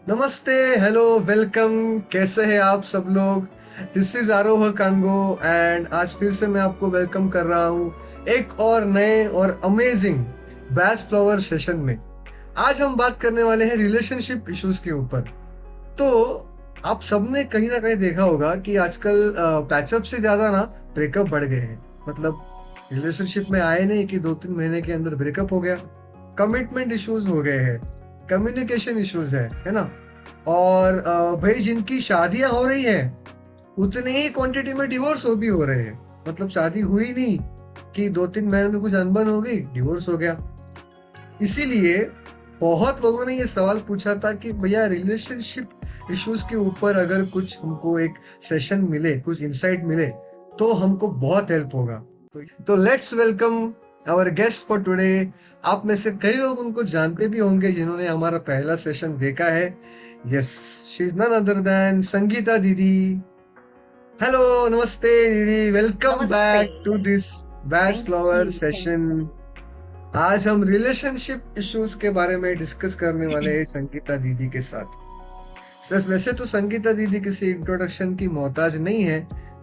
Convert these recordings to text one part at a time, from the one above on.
नमस्ते, hello, welcome. कैसे हैं आप सब लोग? दिस इज आरोह कांगो एंड आज फिर से मैं आपको वेलकम कर रहा हूँ एक और नए और अमेजिंग बैच फ्लावर सेशन में। आज हम बात करने वाले हैं रिलेशनशिप इश्यूज के ऊपर। तो आप सबने कहीं ना कहीं देखा होगा कि आजकल पैचअप से ज्यादा ना ब्रेकअप बढ़ गए हैं। मतलब रिलेशनशिप में आए नहीं कि 2-3 महीने के अंदर ब्रेकअप हो गया। कमिटमेंट इश्यूज हो गए हैं, कम्युनिकेशन इश्यूज है ना। और भाई जिनकी शादियां हो रही हैं उतने ही क्वांटिटी में डिवोर्स हो भी हो रहे हैं। मतलब शादी हुई नहीं कि 2-3 महीने में कुछ अनबन हो गई, डिवोर्स हो गया। इसीलिए बहुत लोगों ने ये सवाल पूछा था कि भैया रिलेशनशिप इश्यूज के ऊपर अगर कुछ हमको एक सेशन मिले, कुछ इंसाइट मिले तो हमको बहुत हेल्प होगा। तो let's welcome our guest for today. आप में से कई लोग उनको जानते भी होंगे जिन्होंने हमारा पहला सेशन देखा है। Yes, she is none other than Sangeeta दीदी। हेलो, नमस्ते दीदी, वेलकम नमस्ते। Back to this Bach flower thank session. You. आज हम रिलेशनशिप इश्यूज के बारे में डिस्कस करने वाले हैं संगीता दीदी के साथ। सिर्फ वैसे तो संगीता दीदी किसी इंट्रोडक्शन की मोहताज नहीं है,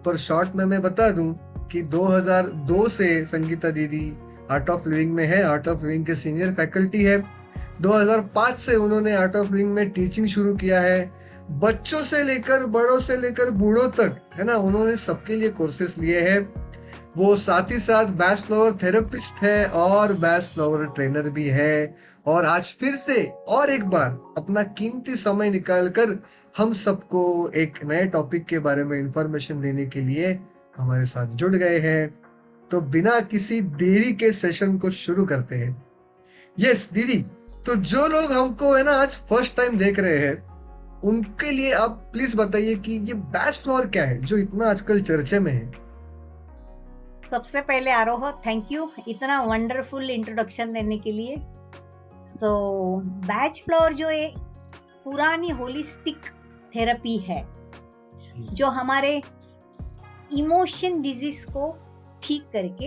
पर शॉर्ट में मैं बता दूं कि 2002 से संगीता दीदी आर्ट ऑफ लिविंग में है, आर्ट ऑफ लिविंग के सीनियर फैकल्टी है। 2005 से उन्होंने आर्ट ऑफ लिविंग में टीचिंग शुरू किया है। बच्चों से लेकर बड़ों से लेकर बूढ़ों तक, है ना, उन्होंने सबके लिए कोर्सेस लिए हैं। वो साथ ही साथ बैच फ्लावर थेरेपिस्ट है और बैच फ्लावर ट्रेनर भी है। और आज फिर से और एक बार अपना कीमती समय निकालकर हम सबको एक नए टॉपिक के बारे में इंफॉर्मेशन देने के लिए हमारे साथ जुड़ गए हैं। तो बिना किसी देरी के सेशन को शुरू करते हैं। यस दीदी, तो जो लोग हमको है ना आज फर्स्ट टाइम देख रहे हैं उनके लिए आप प्लीज बताइए कि ये बैच फ्लावर क्या है जो इतना आजकल चर्चे में है। सबसे पहले आरोह, थैंक यू इतना वंडरफुल इंट्रोडक्शन देने के लिए। सो बैच फ्लोर जो है पुरानी होलिस्टिक थेरेपी है जो हमारे इमोशन डिजीज को ठीक करके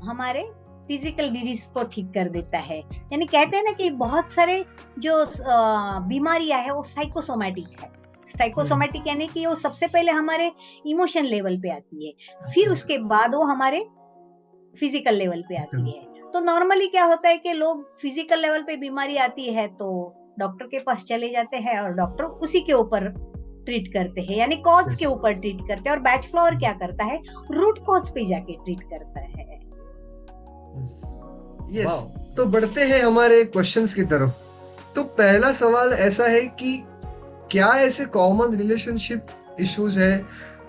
हमारे फिजिकल डिजीज को ठीक कर देता है। यानी कहते हैं ना कि बहुत सारे जो बीमारियां है वो साइकोसोमैटिक है। हम्म, साइकोसोमैटिक यानी कि वो सबसे पहले हमारे इमोशन लेवल पे आती है, फिर उसके बाद वो हमारे फिजिकल लेवल पे आती है। तो नॉर्मली क्या होता है कि लोग फिजिकल लेवल पे बीमारी आती है तो डॉक्टर के पास चले जाते हैं और डॉक्टर उसी के ऊपर ट्रीट करते हैं, यानी कॉज यस, के ऊपर ट्रीट करते हैं। और बैच फ्लावर क्या करता है, रूट कॉज पे जाके ट्रीट करता है। यस। वाह। तो बढ़ते हैं हमारे क्वेश्चंस की तरफ। तो पहला सवाल ऐसा है कि क्या ऐसे कॉमन रिलेशनशिप इश्यूज है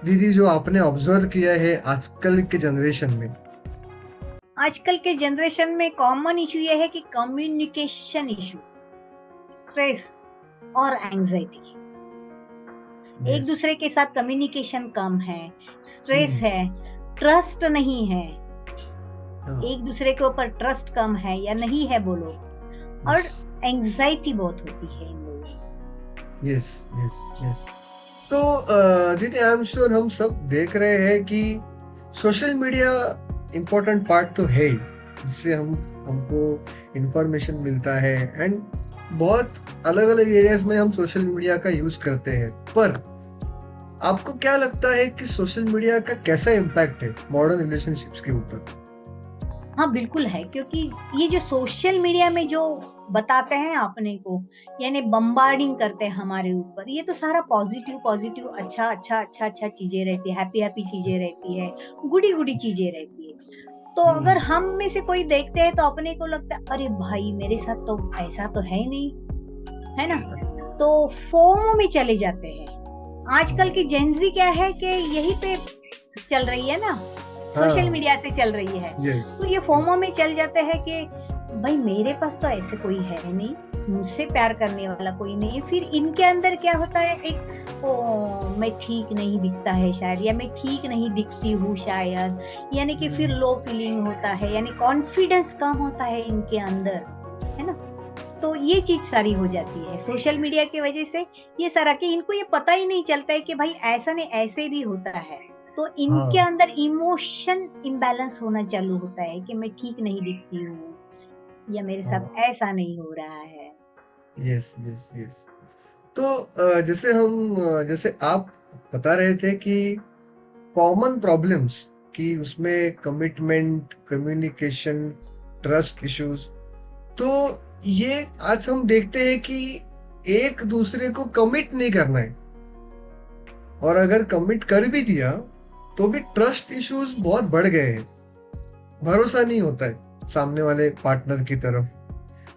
दीदी जो आपने ऑब्जर्व किया है आजकल के जनरेशन में? आजकल के जनरेशन में कॉमन इशू ये है कि कम्युनिकेशन इशू, स्ट्रेस और एंजाइटी। एक यस। दूसरे के साथ कम्युनिकेशन कम है, स्ट्रेस हम्म। है, ट्रस्ट नहीं है, हाँ। एक दूसरे के ऊपर ट्रस्ट कम है या नहीं है बोलो, यस, और एंजाइटी बहुत होती है इन लोगों को। Yes, yes, yes. तो दीदी आई एम श्योर हम सब देख रहे हैं कि सोशल मीडिया इम्पोर्टेंट पार्ट तो है ही, जिससे हम हमको इंफॉर्मेशन मिलता है एंड बहुत अलग अलग एरियाज में हम सोशल मीडिया का यूज करते हैं। पर आपको क्या लगता है कि सोशल मीडिया का कैसा इम्पैक्ट है मॉडर्न रिलेशनशिप्स के ऊपर? हाँ बिल्कुल है, क्योंकि ये जो सोशल मीडिया में जो बताते हैं अपने को, यानी बम्बार्डिंग करते हैं हमारे ऊपर, ये तो सारा पॉजिटिव पॉजिटिव, अच्छा अच्छा अच्छा अच्छा चीजें रहती है, हैप्पी हैप्पी चीजें रहती है, गुडी गुडी चीजें रहती है। तो अगर हम्म। हम में से कोई देखते हैं तो अपने को लगता है अरे भाई मेरे साथ तो ऐसा तो है ही नहीं, है ना। तो फोमो में चले जाते हैं। आजकल की जेंजी क्या है कि यही पे चल रही है ना, सोशल हाँ। मीडिया से चल रही है। यस। तो ये फोमो में चल जाते हैं कि भाई मेरे पास तो ऐसे कोई है नहीं, मुझसे प्यार करने वाला कोई नहीं है। फिर इनके अंदर क्या होता है, एक ओ मैं ठीक नहीं दिखता है शायद, या मैं ठीक नहीं दिखती हूँ शायद, यानी कि फिर लो फीलिंग होता है, यानी कॉन्फिडेंस कम होता है इनके अंदर, है ना। तो ये चीज सारी हो जाती है सोशल मीडिया की वजह से। ये सारा कि इनको ये पता ही नहीं चलता है कि भाई ऐसा नहीं ऐसे भी होता है। तो इनके हाँ। अंदर इमोशन इम्बैलेंस होना चालू होता है कि मैं ठीक नहीं दिखती हूँ या मेरे हाँ। साथ ऐसा नहीं हो रहा है। Yes, yes, yes. तो जैसे आप बता रहे थे कि कॉमन प्रॉब्लम्स कि उसमें कमिटमेंट, कम्युनिकेशन, ट्रस्ट इश्यूज, तो ये आज हम देखते हैं कि एक दूसरे को कमिट नहीं करना है, और अगर कमिट कर भी दिया तो भी ट्रस्ट इश्यूज बहुत बढ़ गए हैं, भरोसा नहीं होता है सामने वाले पार्टनर की तरफ।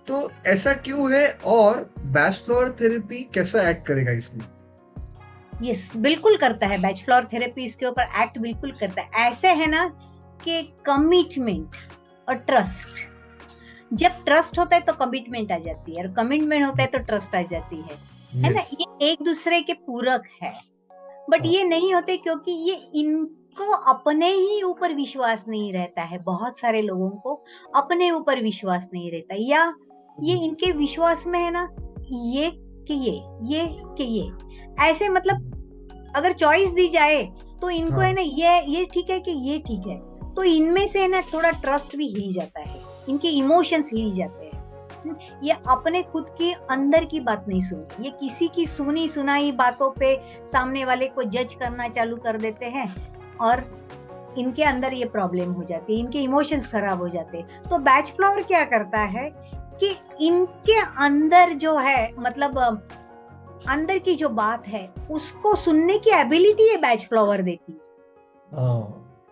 तो ऐसा क्यों है, और बैच फ्लोर थेरेपी कैसा एक्ट करेगा इसमें? यस, बिल्कुल करता है बैच फ्लोर थेरेपी, इसके ऊपर एक्ट बिल्कुल करता है। ऐसे है ना कि कमिटमेंट और ट्रस्ट, जब ट्रस्ट होता है तो कमिटमेंट आ जाती है, और कमिटमेंट होता है तो ट्रस्ट आ जाती है ना। यस। ये एक दूसरे के पूरक है, बट ये नहीं होते क्योंकि ये इनको अपने ही ऊपर विश्वास नहीं रहता है। बहुत सारे लोगों को अपने ऊपर विश्वास नहीं रहता, या ये इनके विश्वास में है ना, ये कि ये ऐसे, मतलब अगर चॉइस दी जाए तो इनको है ना, ये ठीक है कि ये ठीक है, तो इनमें से है ना थोड़ा ट्रस्ट भी हिल जाता है, इनके इमोशंस हिल जाते हैं। ये अपने खुद की अंदर की बात नहीं सुनते, ये किसी की सुनी सुनाई बातों पे सामने वाले को जज करना चालू कर देते हैं, और इनके अंदर ये प्रॉब्लम हो जाती है, इनके इमोशंस खराब हो जाते हैं। तो बैच फ्लावर क्या करता है कि इनके अंदर जो है, मतलब अंदर की जो बात है उसको सुनने की एबिलिटी ये बैच फ्लावर देती है।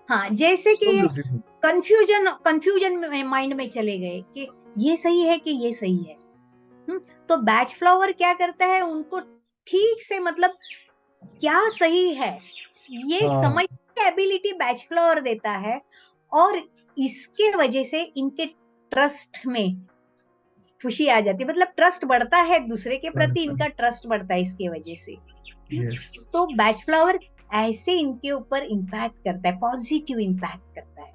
हाँ, जैसे कि ये कंफ्यूजन माइंड में चले गए कि ये सही है कि ये सही है, तो बैच फ्लावर क्या करता है, उनको ठीक से, मतलब क्या सही है ये समझ की एबिलिटी बैच फ्लावर देता है, और इसके वजह से इनके ट्रस्ट में खुशी आ जाती है, मतलब ट्रस्ट बढ़ता है दूसरे के प्रति, इनका ट्रस्ट बढ़ता है इसके वजह से। तो बैच फ्लावर ऐसे इनके ऊपर इम्पैक्ट करता है, पॉजिटिव इम्पैक्ट करता है।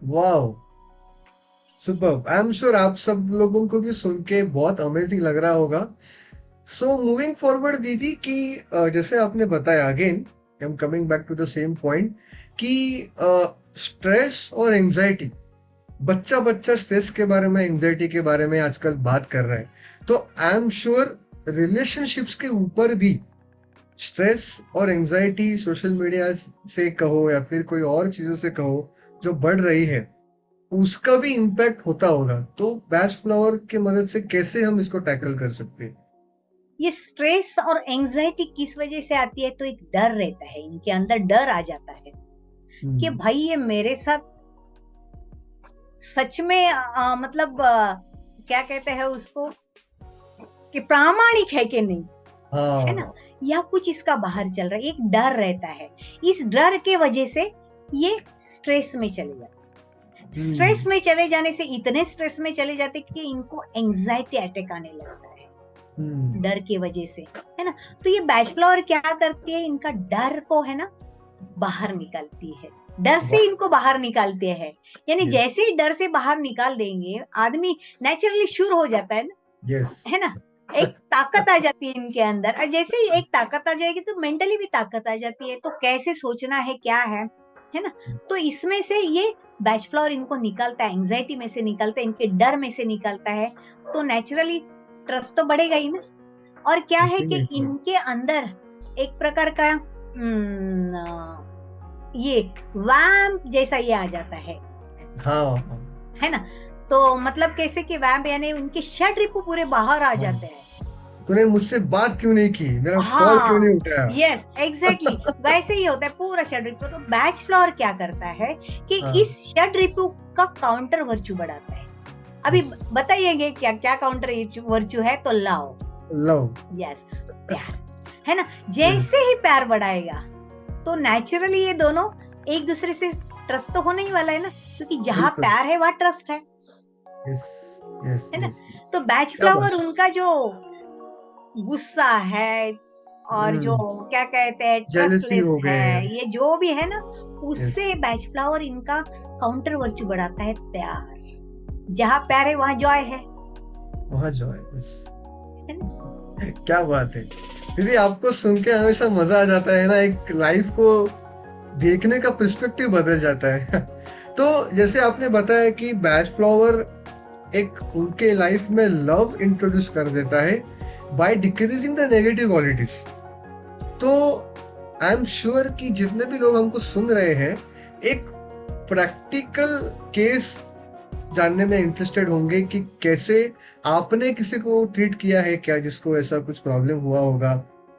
Wow, superb. I am sure आप सब लोगों को भी सुन के बहुत अमेजिंग लग रहा होगा। सो मूविंग फॉरवर्ड दीदी, कि जैसे आपने बताया, again I am coming back to the same point, कि स्ट्रेस और एंजाइटी, बच्चा बच्चा स्ट्रेस के बारे में, एंजाइटी के बारे में आजकल बात कर रहा है, तो आई एम श्योर रिलेशनशिप्स के ऊपर भी स्ट्रेस और एंजाइटी सोशल मीडिया से कहो या फिर कोई और चीजों से कहो जो बढ़ रही है, उसका भी इम्पैक्ट होता होगा। तो बैच फ्लावर की मदद से कैसे हम इसको टैकल कर सकते हैं? ये स्ट्रेस और एंजाइटी किस वजह से आती है, तो एक डर रहता है, इनके अंदर डर आ जाता है कि भाई ये मेरे साथ सच में मतलब क्या कहते हैं उसको, कि प्रामाणिक है कि नहीं, है ना, या कुछ इसका बाहर चल रहा है, एक डर रहता है। इस डर के वजह से ये स्ट्रेस में चले जाते, स्ट्रेस में चले जाने से इतने स्ट्रेस में चले जाते कि इनको एंजाइटी अटैक आने लगता है डर की वजह से, है ना। तो ये बैच फ्लावर क्या करती है, इनका डर को है ना बाहर निकालती है, डर से इनको बाहर निकालते हैं, यानी जैसे ही डर से बाहर निकाल देंगे आदमी नेचुरली शुरू हो जाता है ना, है ना, एक ताकत आ जाती है इनके अंदर, और जैसे ही एक ताकत आ जाएगी तो मेंटली भी ताकत आ जाती है, तो कैसे सोचना है क्या है ना। तो इसमें से ये बैच फ्लावर इनको निकालता है, एंजाइटी में से निकालता है, इनके डर में से निकालता है, तो नेचुरली ट्रस्ट तो बढ़ेगा ही ना। और क्या है कि इनके अंदर एक प्रकार का ये वैम्प जैसा ये आ जाता है, है ना। तो मतलब कैसे कि वैम्प, यानी उनके षड रिपु पूरे बाहर आ जाते हैं। तूने मुझसे बात क्यों नहीं की, मेरा कॉल क्यों नहीं उठाया? यस, एग्जैक्टली वैसे ही होता है पूरा षड रिपु। तो बैच फ्लावर क्या करता है कि इस षड रिपु का काउंटर वर्चू बढ़ाता है। अभी बताइएगा क्या क्या काउंटर वर्चू है, तो लव, यस, प्यार, है ना। जैसे ही प्यार बढ़ाएगा तो नेचुरली ये दोनों एक दूसरे से ट्रस्ट तो होने ही वाला है ना, क्योंकि जहाँ प्यार है वहाँ ट्रस्ट है, है ना। तो बैच फ्लावर उनका जो गुस्सा है और जो क्या कहते हैं ट्रस्टलेस है, ये जो भी है ना, उससे बैच फ्लावर इनका काउंटर वर्चू बढ़ाता है प्यार। जहाँ प्यार है वहाँ जॉय है, वहाँ जॉय। क्या बात है दीदी, आपको सुन के हमेशा मजा आ जाता है ना, एक लाइफ को देखने का पर्सपेक्टिव बदल जाता है। तो जैसे आपने बताया कि बैच फ्लावर एक उनके लाइफ में लव इंट्रोड्यूस कर देता है, by decreasing the negative qualities. तो आई एम श्योर कि जितने भी लोग हमको सुन रहे हैं, एक प्रैक्टिकल केस जानने में इंटरेस्टेड होंगे कि कैसे आपने किसी को ट्रीट किया है क्या, जिसको ऐसा कुछ प्रॉब्लम हुआ होगा,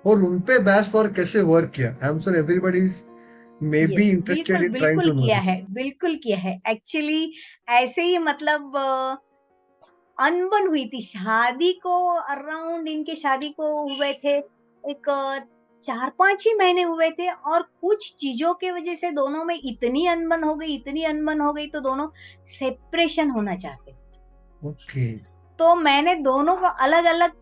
और उन पे बेस्ट और कैसे वर्क किया। I am sure everybody is may be yes, interested बिल्कुल इन ट्राइंग बिल्कुल टू नो किया दिस। है, बिल्कुल किया है। एक्चुअली ऐसे ही मतलब अनबन हुई थी शादी को, अराउंड इनके शादी को हुए थे एक 4-5 ही महीने हुए थे, और कुछ चीजों के वजह से दोनों में इतनी अनबन हो गई, इतनी अनबन हो गई, तो दोनों सेपरेशन होना चाहते। ओके। तो मैंने दोनों को अलग अलग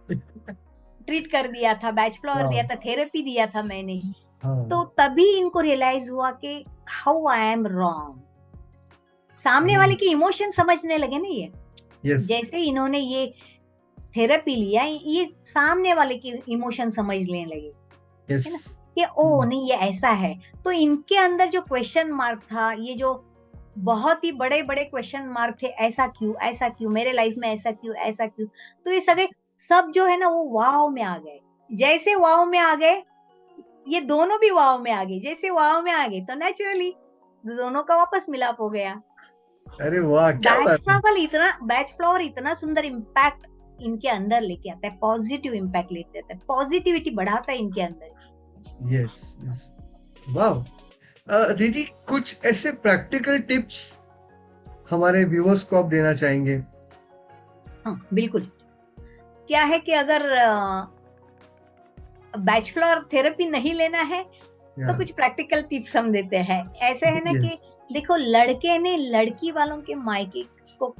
ट्रीट कर दिया था, बैच फ्लावर दिया वाह। था, थेरेपी दिया था मैंने। तो हाँ। तभी इनको रियलाइज हुआ कि हाउ आई एम रॉन्ग। सामने वाले हम्म। की इमोशन समझने लगे ना ये, यस। जैसे इन्होंने ये थेरेपी लिया, ये सामने वाले की इमोशन समझ लेने लगे, यस। है ना, कि ओ नहीं ये ऐसा है। तो इनके अंदर जो क्वेश्चन मार्क था, ये जो बहुत ही बड़े बड़े क्वेश्चन मार्क थे, ऐसा क्यों, ऐसा क्यों, मेरे लाइफ में ऐसा क्यों, ऐसा क्यों, तो ये सगे सब जो है ना वो वाव में आ गए। जैसे वाव में आ गए, ये दोनों भी वाव में आ गए। जैसे वाव में आ गए तो नेचुरली दोनों का वापस मिलाप हो गया। अरे वाह, क्या बात है। बैच फ्लावर इतना सुंदर इम्पैक्ट इनके अंदर लेके आता है, पॉजिटिव इम्पैक्ट लेके आता है, पॉजिटिविटी बढ़ाता है इनके अंदर। यस। यस। वाह। दीदी, कुछ ऐसे प्रैक्टिकल टिप्स हमारे व्यूअर्स को आप देना चाहेंगे? हाँ बिल्कुल। क्या है कि अगर बैच फ्लावर थेरेपी नहीं लेना है या। तो कुछ प्रैक्टिकल टिप्स हम देते हैं। ऐसे है ना कि यस। देखो, लड़के ने लड़की वालों के मायके को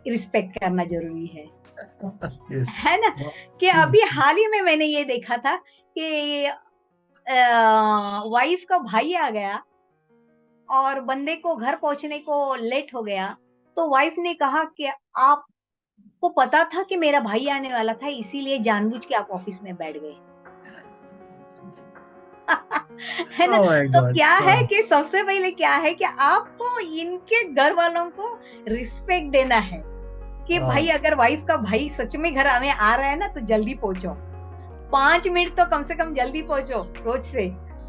रिस्पेक्ट करना जरूरी यस। है ना। कि अभी हाल ही में मैंने ये देखा था कि वाइफ का भाई आ गया और बंदे को घर पहुंचने को लेट हो गया, तो वाइफ ने कहा कि आपको पता था कि मेरा भाई आने वाला था, इसीलिए जानबूझ के आप ऑफिस में बैठ गए। है ना। ओह माय तो गॉड। क्या है कि सबसे पहले क्या है कि आपको इनके घर वालों को रिस्पेक्ट देना है कि भाई अगर वाइफ का भाई सच में घर में आ रहा है ना तो जल्दी पहुंचो, 5 मिनट तो कम से कम जल्दी पहुंचो रोज से,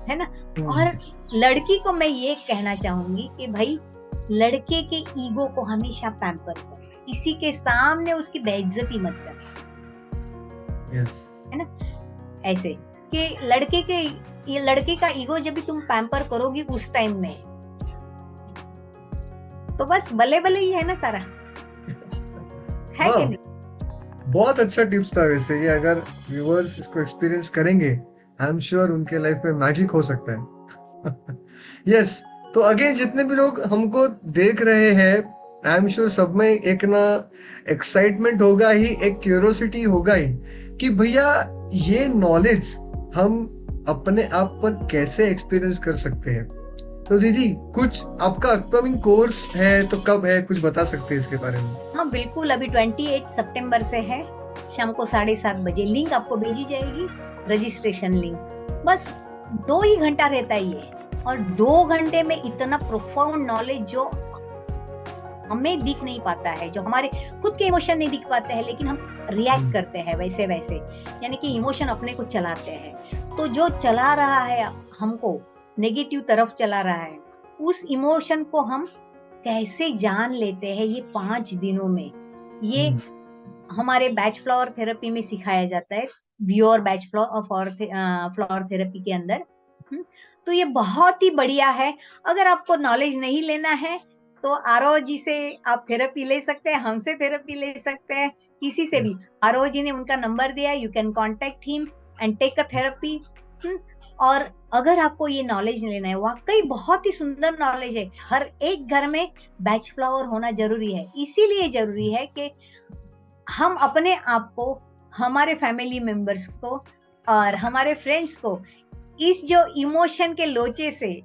है ना। और लड़की को मैं ये कहना चाहूंगी कि भाई लड़के के ईगो को हमेशा पैम्पर करो, किसी के सामने उसकी बेइज्जती मत करना, यस। है ना। ऐसे कि लड़के का ईगो जब भी तुम पैम्पर करोगी उस टाइम में, तो बस बल्ले बल्ले ही है ना सारा, है कि नहीं। बहुत अच्छा टिप्स था वैसे ये। अगर व्यूअर्स इसको एक्सपीरियंस करेंगे, आई एम श्योर उनके लाइफ में मैजिक हो सकता है। यस। तो अगेन, जितने भी लोग हमको देख रहे हैं, आई एम श्योर सब में एक ना एक्साइटमेंट होगा ही, एक क्यूरियोसिटी होगा ही कि भैया ये नॉलेज हम अपने आप पर कैसे एक्सपीरियंस कर सकते हैं। तो दीदी, कुछ आपका अपकमिंग कोर्स है तो कब है, कुछ बता सकते हैं इसके बारे में? हाँ बिल्कुल, अभी 28 सितंबर से है, शाम को 7:30 बजे लिंक आपको भेजी जाएगी, रजिस्ट्रेशन लिंक। बस 2 ही घंटा रहता है ये, और 2 घंटे में इतना प्रोफाउंड नॉलेज जो हमें दिख नहीं पाता है, जो हमारे खुद के इमोशन नहीं दिख पाते हैं, लेकिन हम रिएक्ट करते हैं वैसे वैसे, यानी कि इमोशन अपने को चलाते हैं। तो जो चला रहा है हमको, नेगेटिव तरफ चला रहा है, उस इमोशन को हम कैसे जान लेते हैं, ये 5 दिनों में ये हमारे बैच फ्लावर थेरेपी में सिखाया जाता है, व्यूअर बैच फ्लावर थेरेपी के अंदर। तो ये बहुत ही बढ़िया है। अगर आपको नॉलेज नहीं लेना है तो आरओ जी से आप थेरेपी ले सकते हैं, हमसे थेरेपी ले सकते हैं, किसी से भी। आरओ जी ने उनका नंबर दिया, you can contact him and take a therapy. और अगर आपको ये नॉलेज लेना है, वाकई बहुत ही सुंदर नॉलेज है, हर एक घर में बैच फ्लावर होना जरूरी है। इसीलिए जरूरी है कि हम अपने आप को, हमारे फैमिली मेंबर्स को और हमारे फ्रेंड्स को इस जो इमोशन के लोचे से,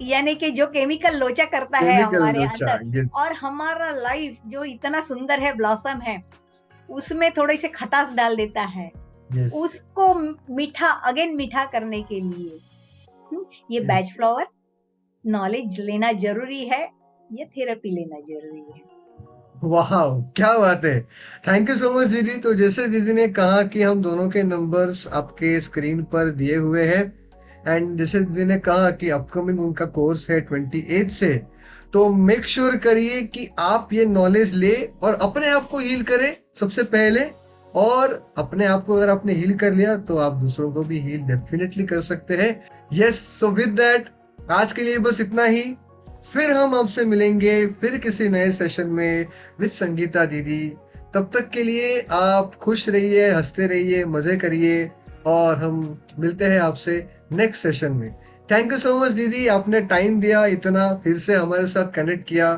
यानी कि जो केमिकल लोचा करता है केमिकल हमारे लोचा। अंदर, यस। और हमारा लाइफ जो इतना सुंदर है, ब्लॉसम है, उसमें थोड़ी सी खटास डाल देता है, यस। उसको मीठा करने के लिए ये बैच फ्लावर नॉलेज लेना जरूरी है, ये थेरेपी लेना जरूरी है। वाह, क्या बात है। थैंक यू सो मच दीदी। तो जैसे दीदी ने कहा कि हम दोनों के नंबर्स आपके स्क्रीन पर दिए हुए हैं, एंड जैसे दीदी ने कहा कि अपकमिंग उनका कोर्स है 28 से, तो मेक श्योर करिए कि आप ये नॉलेज ले और अपने आप को हील करें सबसे पहले। और अपने आप को अगर आपने हील कर लिया तो आप दूसरों को भी हील डेफिनेटली कर सकते हैं। यस, सो विद दैट आज के लिए बस इतना ही। फिर हम आपसे मिलेंगे फिर किसी नए सेशन में विद संगीता दीदी। तब तक के लिए आप खुश रहिए, हंसते रहिए, मजे करिए, और हम मिलते हैं आपसे नेक्स्ट सेशन में। थैंक यू सो मच दीदी, आपने टाइम दिया इतना, फिर से हमारे साथ कनेक्ट किया।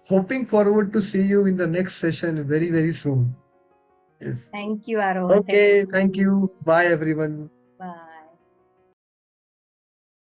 Hoping forward to see you in the next session very very soon. Yes, thank you Aaroh, okay, thank you, bye everyone.